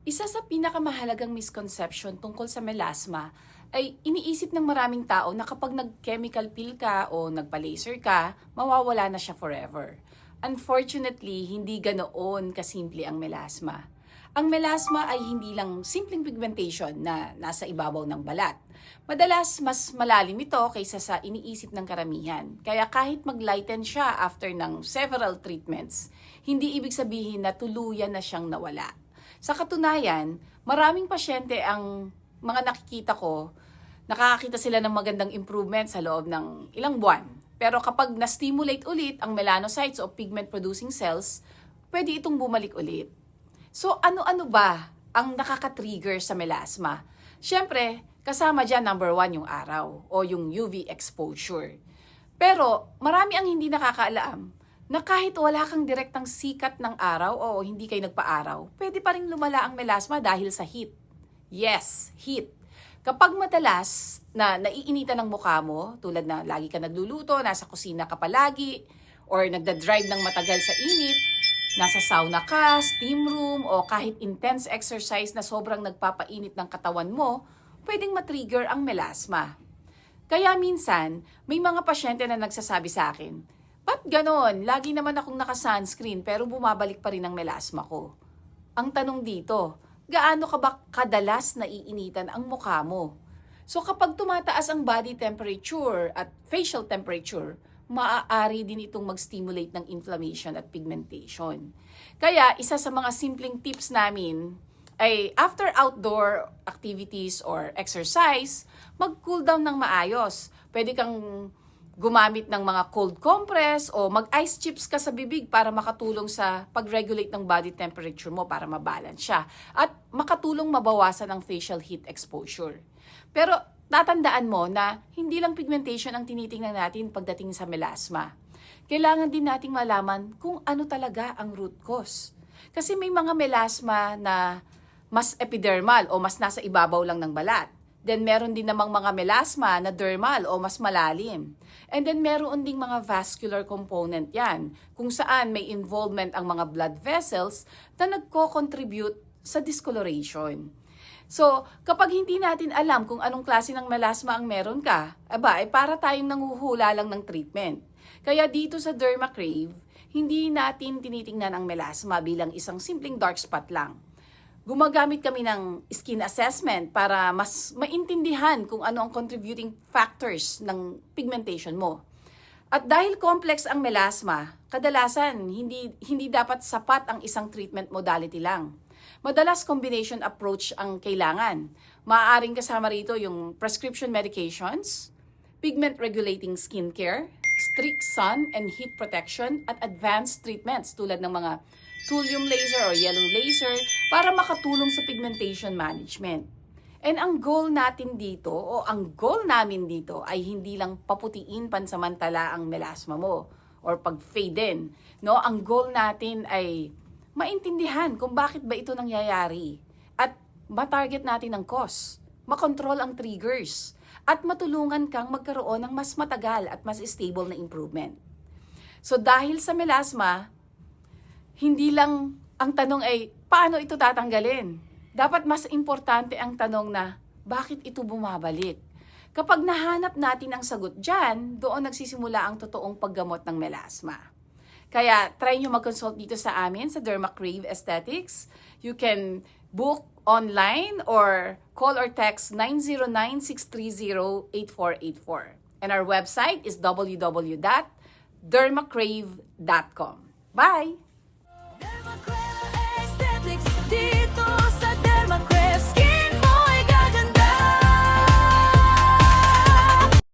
Isa sa pinakamahalagang misconception tungkol sa melasma ay iniisip ng maraming tao na kapag nag-chemical peel ka o nagpa-laser ka, mawawala na siya forever. Unfortunately, hindi ganoon kasimple ang melasma. Ang melasma ay hindi lang simpleng pigmentation na nasa ibabaw ng balat. Madalas, mas malalim ito kaysa sa iniisip ng karamihan. Kaya kahit mag-lighten siya after ng several treatments, hindi ibig sabihin na tuluyan na siyang nawala. Sa katunayan, maraming pasyente ang mga nakikita ko, nakakakita sila ng magandang improvement sa loob ng ilang buwan. Pero kapag na-stimulate ulit ang melanocytes o pigment-producing cells, pwede itong bumalik ulit. So ano-ano ba ang nakaka-trigger sa melasma? Siyempre, kasama dyan number 1 yung araw o yung UV exposure. Pero marami ang hindi nakakaalam na kahit wala kang direktang sikat ng araw o hindi kayo nagpa-araw, pwede pa rin lumala ang melasma dahil sa heat. Yes, heat. Kapag madalas na naiinitan ng mukha mo, tulad na lagi ka nagluluto, nasa kusina ka palagi, or nagda-drive ng matagal sa init, nasa sauna ka, steam room, o kahit intense exercise na sobrang nagpapainit ng katawan mo, pwedeng matrigger ang melasma. Kaya minsan, may mga pasyente na nagsasabi sa akin, "Ba't ganon? Lagi naman akong naka-sunscreen pero bumabalik pa rin ang melasma ko." Ang tanong dito, gaano ka ba kadalas naiinitan ang mukha mo? So kapag tumataas ang body temperature at facial temperature, maaari din itong mag-stimulate ng inflammation at pigmentation. Kaya isa sa mga simpleng tips namin ay after outdoor activities or exercise, mag-cool down ng maayos. Pwede kang gumamit ng mga cold compress o mag-ice chips ka sa bibig para makatulong sa pag-regulate ng body temperature mo para mabalance siya at makatulong mabawasan ang facial heat exposure. Pero tatandaan mo na hindi lang pigmentation ang tinitingnan natin pagdating sa melasma. Kailangan din nating malaman kung ano talaga ang root cause. Kasi may mga melasma na mas epidermal o mas nasa ibabaw lang ng balat. Then meron din namang mga melasma na dermal o mas malalim. And then meron ding mga vascular component yan, kung saan may involvement ang mga blood vessels na nagko-contribute sa discoloration. So, kapag hindi natin alam kung anong klase ng melasma ang meron ka, para tayong nanguhula lang ng treatment. Kaya dito sa Dermacrave, hindi natin tinitingnan ang melasma bilang isang simpleng dark spot lang. Gumagamit kami ng skin assessment para mas maintindihan kung ano ang contributing factors ng pigmentation mo. At dahil complex ang melasma, kadalasan hindi dapat sapat ang isang treatment modality lang. Madalas combination approach ang kailangan. Maaaring kasama rito yung prescription medications, pigment regulating skincare, strict sun and heat protection, at advanced treatments tulad ng mga thulium laser o yellow laser para makatulong sa pigmentation management. And ang goal natin dito o ang goal namin dito ay hindi lang paputiin pansamantala ang melasma mo or pag-fade in. No, ang goal natin ay maintindihan kung bakit ba ito nangyayari at ma-target natin ang cause, makontrol ang triggers, at matulungan kang magkaroon ng mas matagal at mas stable na improvement. So dahil sa melasma, hindi lang ang tanong ay paano ito tatanggalin? Dapat mas importante ang tanong na bakit ito bumabalik? Kapag nahanap natin ang sagot dyan, doon nagsisimula ang totoong paggamot ng melasma. Kaya try nyo mag-consult dito sa amin sa Dermacrave Aesthetics. You can book online or call or text 909-630-8484. And our website is www.dermacrave.com. Bye!